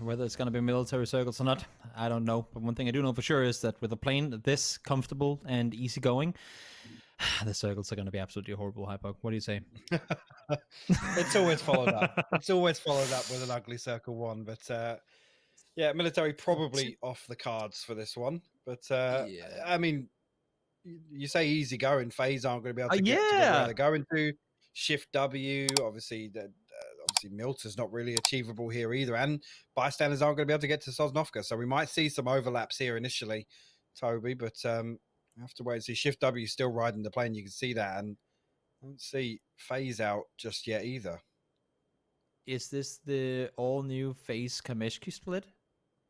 Whether it's going to be military circles or not, I don't know. But one thing I do know for sure is that with a plane this comfortable and easygoing, the circles are going to be absolutely horrible, Hypo. What do you say? It's always followed up. It's always followed up with an ugly circle one. But yeah, military probably off the cards for this one. But Yeah. I mean, you say easy going. FaZe aren't going to be able to get to Yeah. where they're going to. Shift W, obviously, obviously Milta's not really achievable here either, and bystanders aren't going to be able to get to Sosnovka. So we might see some overlaps here initially, Toby, but we have to wait and see. Shift W still riding the plane. You can see that, and I don't see FaZe out just yet either. Is this the all-new FaZe Kameshki split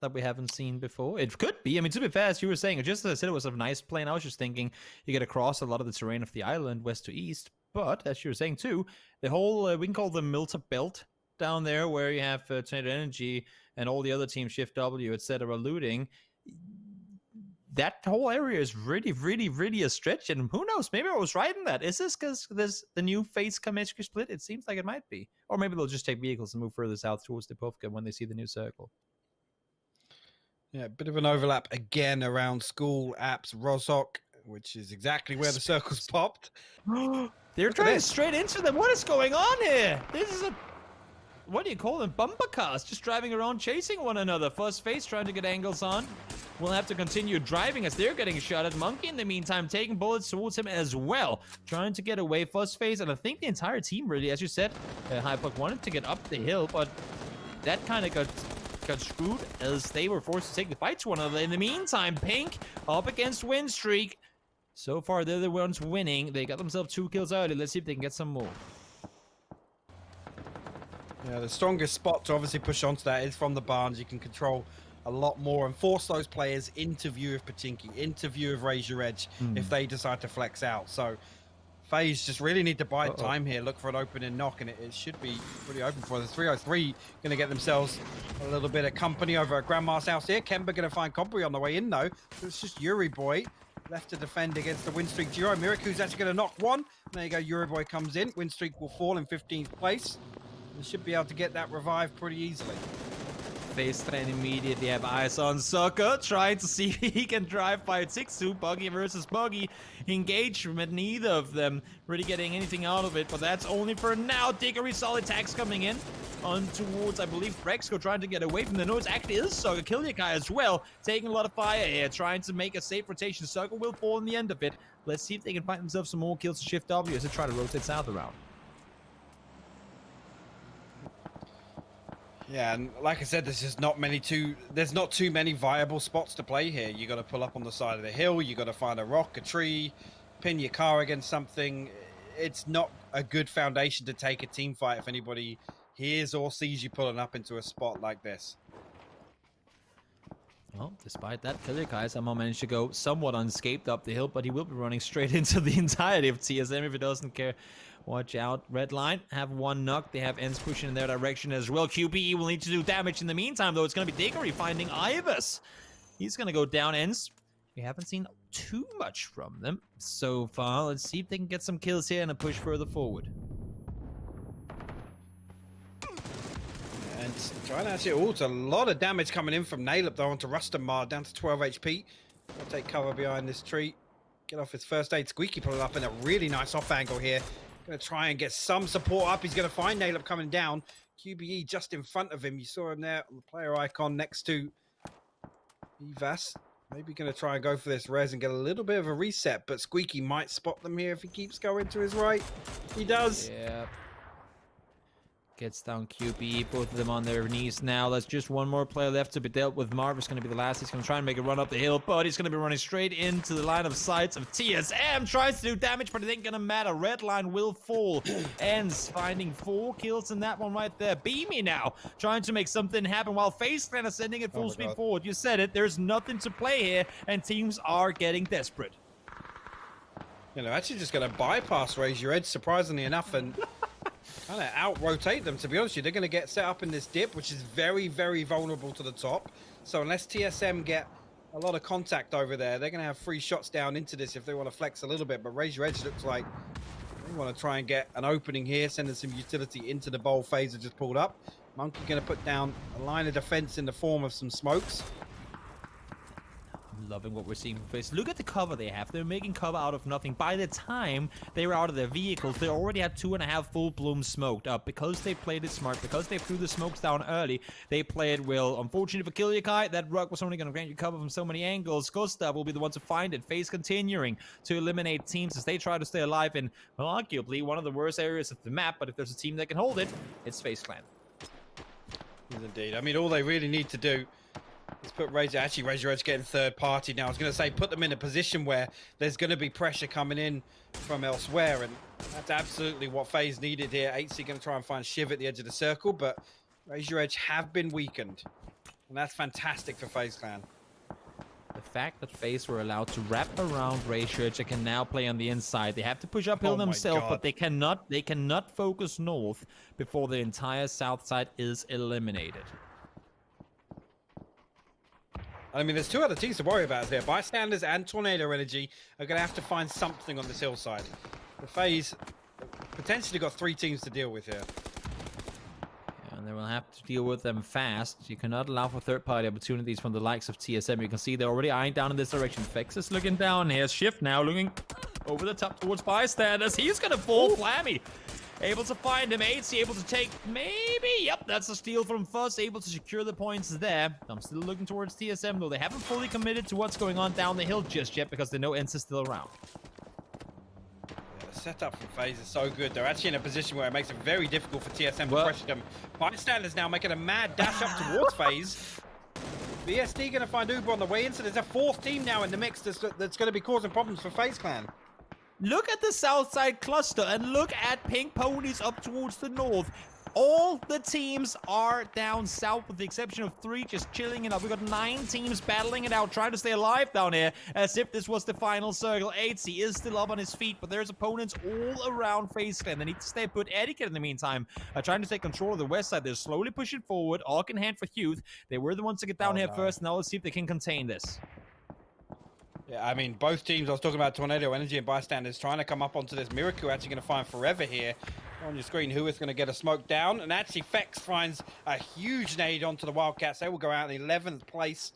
that we haven't seen before? It could be. I mean, to be fair, as you were saying, just as I said, it was a nice plane. I was just thinking you get across a lot of the terrain of the island, west to east. But as you were saying too, the whole we can call the Milta belt down there, where you have Tornado Energy and all the other teams, Shift W, etc., looting. That whole area is really, really, really a stretch. And who knows? Maybe I was right in that. Is this because there's the new FaZe Kameshki split? It seems like it might be. Or maybe they'll just take vehicles and move further south towards the Povka when they see the new circle. Yeah, a bit of an overlap again around school apps, Rozhok, which is exactly where the circle's popped. They're driving straight into them. What is going on here? This is a, what do you call them? Bumper cars just driving around chasing one another. First FaZe trying to get angles on. We'll have to continue driving as they're getting shot at. Monkey in the meantime taking bullets towards him as well. Trying to get away. First FaZe, and I think the entire team really, as you said, Hypuck wanted to get up the hill, but that kind of got screwed as they were forced to take the fight to one another. In the meantime, Pink up against Winstreak. So far, they're the ones winning. They got themselves 2 kills early. Let's see if they can get some more. Yeah, the strongest spot to obviously push onto that is from the barns. You can control a lot more and force those players into view of Pachinki, into view of Raise Your Edge if they decide to flex out. So FaZe just really need to buy time here, look for an opening knock, and it should be pretty open for the 303. Going to get themselves a little bit of company over at Grandma's house here. Kemba going to find Company on the way in, though. So it's just Yuri Boy left to defend against the Winstreak duo. Miraku's actually going to knock one. There you go, Yuri Boy comes in. Winstreak will fall in 15th place. They should be able to get that revive pretty easily. FaZe then immediately have eyes on Soccer, trying to see if he can drive by 6-2. Buggy versus Buggy engagement. Neither of them really getting anything out of it, but that's only for now. Diggory solid tags coming in on towards, I believe, Brexco, trying to get away from the nose. Actually is Soccer. Kiliakai as well, taking a lot of fire here, trying to make a safe rotation. Soccer will fall in the end of it. Let's see if they can find themselves some more kills to Shift W as they try to rotate south around. Yeah, and like I said, there's not too many viable spots to play here. You got to pull up on the side of the hill. You got to find a rock, a tree, pin your car against something. It's not a good foundation to take a team fight if anybody hears or sees you pulling up into a spot like this. Well, despite that, Kiliakai somehow managed to go somewhat unscathed up the hill, but he will be running straight into the entirety of TSM if he doesn't care. Watch out. Red line have one knock. They have Ends pushing in their direction as well. QBE will need to do damage in the meantime, though. It's going to be Diggory finding Ibis. He's going to go down. Ends. We haven't seen too much from them so far. Let's see if they can get some kills here and a push further forward. And trying to actually, it's a lot of damage coming in from Naleb though onto Rustamar, down to 12 HP. I'll take cover behind this tree. Get off his first aid. Squeaky pulling up in a really nice off angle here. Going to try and get some support up. He's going to find Naleb coming down. QBE just in front of him. You saw him there on the player icon next to Evas. Maybe going to try and go for this res and get a little bit of a reset, but Squeaky might spot them here if he keeps going to his right. He does. Yeah. Gets down QB, both of them on their knees now. There's just one more player left to be dealt with. Marv is going to be the last. He's going to try and make a run up the hill, but he's going to be running straight into the line of sight of TSM. Tries to do damage, but it ain't going to matter. Red line will fall. Ends finding 4 kills in that one right there. Beamy now trying to make something happen while FaZe is sending it full speed forward. You said it. There's nothing to play here, and teams are getting desperate. You know, actually just going to bypass Raise Your Edge, surprisingly enough, and kind of out-rotate them, to be honest with you. They're going to get set up in this dip, which is very, very vulnerable to the top. So unless TSM get a lot of contact over there, they're going to have 3 shots down into this if they want to flex a little bit. But Raise Your Edge looks like they want to try and get an opening here, sending some utility into the bowl. FaZe are just pulled up. Monkey going to put down a line of defense in the form of some smokes. I'm loving what we're seeing from FaZe. Look at the cover they have. They're making cover out of nothing. By the time they were out of their vehicles, they already had 2.5 full bloom smoked up. Because they played it smart, because they threw the smokes down early, they played well. Unfortunately for Killiakai, that rug was only going to grant you cover from so many angles. Gustav will be the one to find it. FaZe continuing to eliminate teams as they try to stay alive in, well, arguably one of the worst areas of the map. But if there's a team that can hold it, it's FaZe Clan. Yes, indeed. I mean, all they really need to do is put Razor. Actually, Razor Edge getting third party now. I was going to say put them in a position where there's going to be pressure coming in from elsewhere, and that's absolutely what FaZe needed here. HC going to try and find Shiv at the edge of the circle, but Razor Edge have been weakened, and that's fantastic for FaZe Clan. The fact that FaZe were allowed to wrap around Razor Edge, they can now play on the inside. They have to push uphill themselves, but they cannot focus north before the entire south side is eliminated. I mean, there's two other teams to worry about here. Bystanders and Tornado Energy are going to have to find something on this hillside. The FaZe potentially got 3 teams to deal with here. And they will have to deal with them fast. You cannot allow for third-party opportunities from the likes of TSM. You can see they're already eyeing down in this direction. Fex is looking down. Here's Shift now looking over the top towards Bystanders. He's going to fall. Flammy able to find him. AC able to take maybe. Yep, that's a steal from Fuzz. Able to secure the points there. I'm still looking towards TSM, though. They haven't fully committed to what's going on down the hill just yet because they know Ents is still around. The setup from FaZe is so good. They're actually in a position where it makes it very difficult for TSM to pressure them. Bystanders now making a mad dash up towards FaZe. BSD going to find Uber on the way in, so there's a 4th team now in the mix that's going to be causing problems for FaZe Clan. Look at the south side cluster and look at Pink Ponies up towards the north. All the teams are down south with the exception of 3 just chilling it up. We've got 9 teams battling it out, trying to stay alive down here as if this was the final circle. 8C is still up on his feet, but there's opponents all around FaZe Clan. They need to stay put. Etiquette in the meantime trying to take control of the west side. They're slowly pushing forward. Arc in hand for Hughes. They were the ones to get down here first. Now let's see if they can contain this. Yeah, I mean, both teams, I was talking about Tornado Energy and Bystanders trying to come up onto this. Miracle actually going to find Forever here on your screen. Who is going to get a smoke down? And actually, Fex finds a huge nade onto the Wildcats. They will go out in 11th place,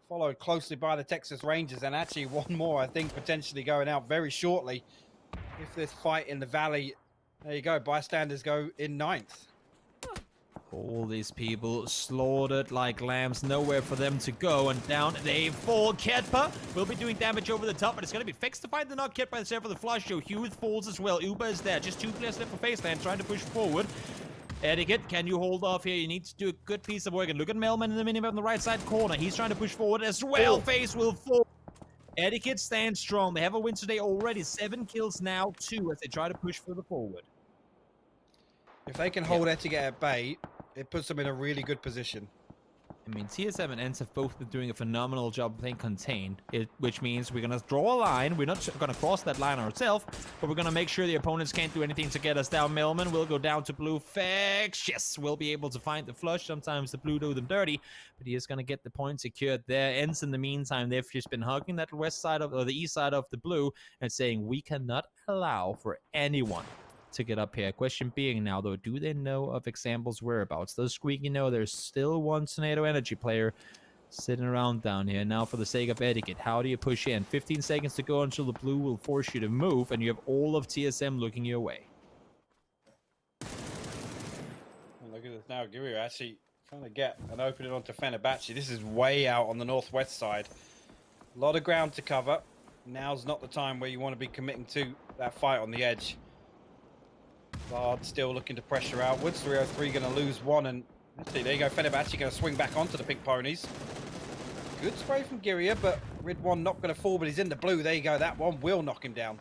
followed closely by the Texas Rangers. And actually, one more, I think, potentially going out very shortly. If this fight in the Valley, there you go, Bystanders go in 9th. All these people slaughtered like lambs, nowhere for them to go, and down they fall. Ketpa will be doing damage over the top, but it's going to be fixed to find the knock. Ketpa is there for the flush show. Hughes falls as well. Uber is there. Just 2 players left for FaZe Clan, trying to push forward. Etiquette, can you hold off here? You need to do a good piece of work. And look at Melman in the minimap on the right side corner. He's trying to push forward as well. FaZe will fall. Etiquette stands strong. They have a win today already. 7 kills now, 2 as they try to push further forward. If they can hold Etiquette at bay, it puts them in a really good position. I mean, TSM and Ents have both been doing a phenomenal job playing contained, which means we're going to draw a line. We're not going to cross that line ourselves, but we're going to make sure the opponents can't do anything to get us down. Melman will go down to blue. Fex, yes, we'll be able to find the flush. Sometimes the blue do them dirty, but he is going to get the point secured there. Ents, in the meantime, they've just been hugging that west side of, or the east side of the blue and saying, we cannot allow for anyone to get up here. Question being now, though, do they know of Example's whereabouts? Does Squeaky know there's still one Tornado Energy player sitting around down here? Now, for the sake of etiquette, how do you push in? 15 seconds to go until the blue will force you to move, and you have all of TSM looking your way. And look at this now. Giri actually trying to get an opening onto Fenerbahce. This is way out on the northwest side. A lot of ground to cover. Now's not the time where you want to be committing to that fight on the edge. Bard still looking to pressure outwards. 303 going to lose 1, and let's see, there you go. Fenerbahce going to swing back onto the Pink Ponies. Good spray from Giria, but Rid1 not going to fall, but he's in the blue. There you go. That one will knock him down.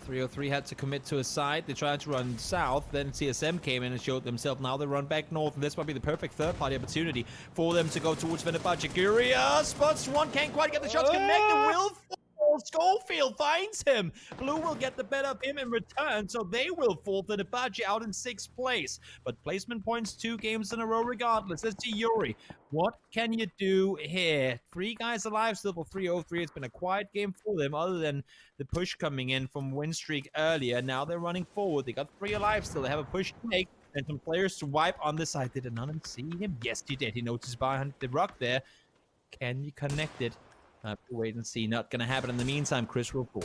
303 had to commit to a side. They tried to run south. Then TSM came in and showed themselves. Now they run back north, and this might be the perfect third-party opportunity for them to go towards Fenerbahce. Giria spots one, can't quite get the shots connected. Will fall. Schofield finds him. Blue will get the better of him in return, so they will fall. Fenerbahce out in 6th place. But placement points 2 games in a row regardless. Let's see, Yuri. What can you do here? 3 guys alive still for 303. It's been a quiet game for them other than the push coming in from win streak earlier. Now they're running forward. They got 3 alive still. They have a push to make. and some players to wipe on the side. Did Anonymous see him? Yes, he did. He noticed behind the rock there. Can you connect it? Wait and see. Not gonna happen. In the meantime, Chris will pull.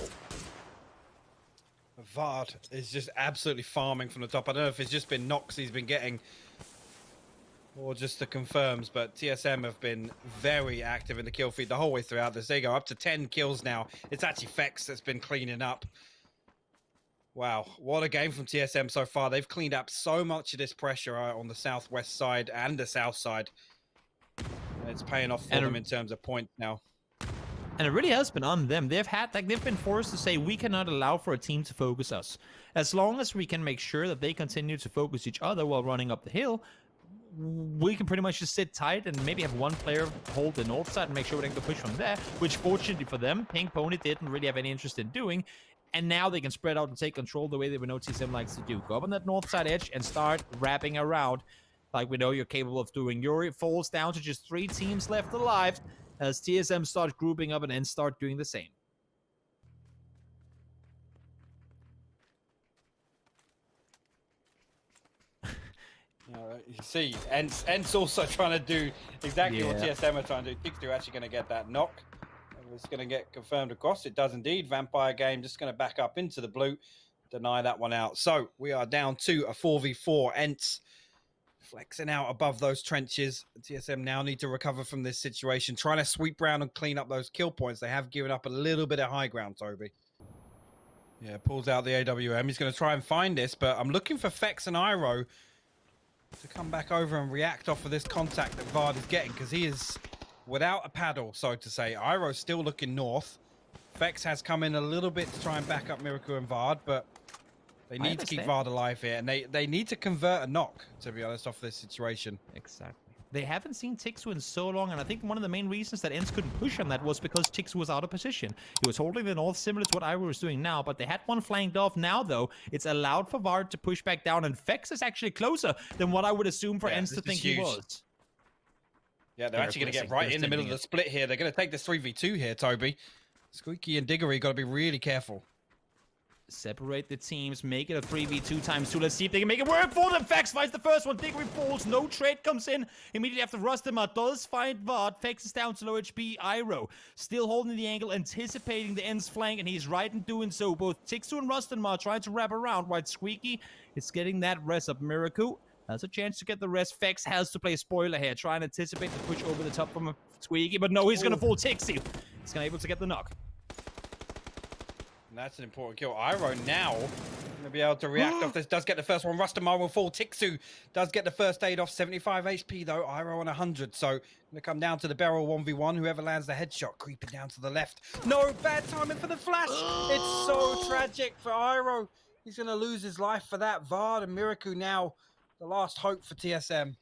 Vard is just absolutely farming from the top. I don't know if it's just been knocks he's been getting or just the confirms, but TSM have been very active in the kill feed the whole way throughout this. They go up to 10 kills now. It's actually Fex that's been cleaning up. Wow, what a game from TSM so far. They've cleaned up so much of this pressure on the southwest side and the south side. And it's paying off for them in terms of points now. And it really has been on them. They've been forced to say, we cannot allow for a team to focus us. As long as we can make sure that they continue to focus each other while running up the hill, we can pretty much just sit tight and maybe have one player hold the north side and make sure they can push from there, which fortunately for them, Pink Pony didn't really have any interest in doing. And now they can spread out and take control the way that we know TSM likes to do. Go up on that north side edge and start wrapping around like we know you're capable of doing. Yuri falls down to just 3 teams left alive as TSM starts grouping up and then start doing the same. You see, Ent's also trying to do exactly what TSM are trying to do. TSM are actually going to get that knock. It's going to get confirmed across. It does indeed. Vampire game just going to back up into the blue. Deny that one out. So we are down to a 4v4. Ents flexing out above those trenches. TSM now need to recover from this situation. Trying to sweep around and clean up those kill points. They have given up a little bit of high ground, Toby. Yeah, pulls out the AWM. He's going to try and find this, but I'm looking for Fex and Iro to come back over and react off of this contact that Vard is getting, because he is without a paddle, so to say. Iro's still looking north. Fex has come in a little bit to try and back up Miracle and Vard, but they need to keep Vard alive here, and they need to convert a knock, to be honest, off this situation. Exactly. They haven't seen Tixu in so long, and I think one of the main reasons that Ents couldn't push on that was because Tixu was out of position. He was holding the north similar to what Iro was doing now, but they had one flanked off. Now, though, it's allowed for Vard to push back down, and Fex is actually closer than what I would assume for Ents to think he was. Yeah, they're actually going to get right in the middle of the split here. They're going to take this 3v2 here, Toby. Squeaky and Diggory got to be really careful. Separate the teams, make it a 3v2 ×2. Let's see if they can make it work for them. Fex finds the first one. Diggory falls. No trade comes in. Immediately after Rustamar does find Vard. Fex is down to low HP. Iro still holding the angle, anticipating the Ents flank, and he's right in doing so. Both Tixu and Rustamar trying to wrap around. While Squeaky is getting that rest up. Miracle has a chance to get the rest. Fex has to play spoiler here, try and anticipate the push over the top from Squeaky, but no, he's going to fall Tixu. He's going to be able to get the knock. And that's an important kill. Iro now going to be able to react off this. Does get the first one. Rustamar will fall. Tixu does get the first aid off. 75 HP though. Iro on 100. So going to come down to the barrel 1v1. Whoever lands the headshot creeping down to the left. No, bad timing for the flash. It's so tragic for Iro. He's going to lose his life for that. Vard and Miracle now the last hope for TSM.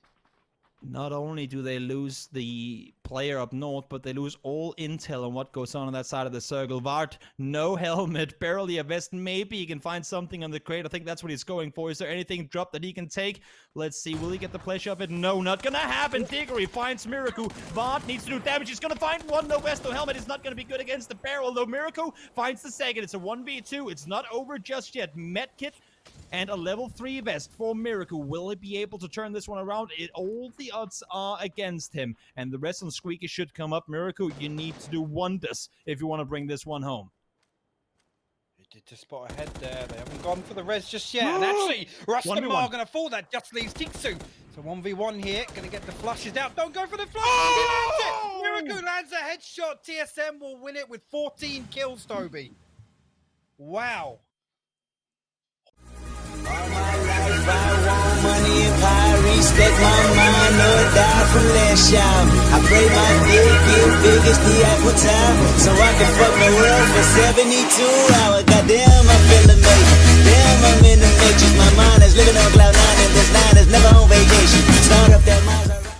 Not only do they lose the player up north, but they lose all intel on what goes on that side of the circle. Vard, no helmet, barely a vest. Maybe he can find something on the crate. I think that's what he's going for. Is there anything dropped that he can take? Let's see. Will he get the pleasure of it? No, not gonna happen. Diggory finds Miracle. Vard needs to do damage. He's gonna find one. No vest, no helmet. It's not gonna be good against the barrel, though. Miracle finds the second. It's a 1v2. It's not over just yet. Medkit and a level 3 vest for Miracle. Will he be able to turn this one around? All the odds are against him. And the rest on Squeaky should come up. Miracle, you need to do wonders if you want to bring this one home. He did just spot ahead there. They haven't gone for the res just yet. And actually, Rustamar going to fall. That just leaves Tixu. So 1v1 here. Going to get the flushes out. Don't go for the flush. Oh! He lands it. Miracle lands a headshot. TSM will win it with 14 kills, Toby. Wow. All my life I want money and power, respect my mind, no die from last y'all. I pray my dick get big as the Apple Tower, so I can fuck the world for 72 hours. Goddamn, I feel amazing. Damn, I'm in the matrix. My mind is living on cloud 9 and this 9 is never on vacation. Start up that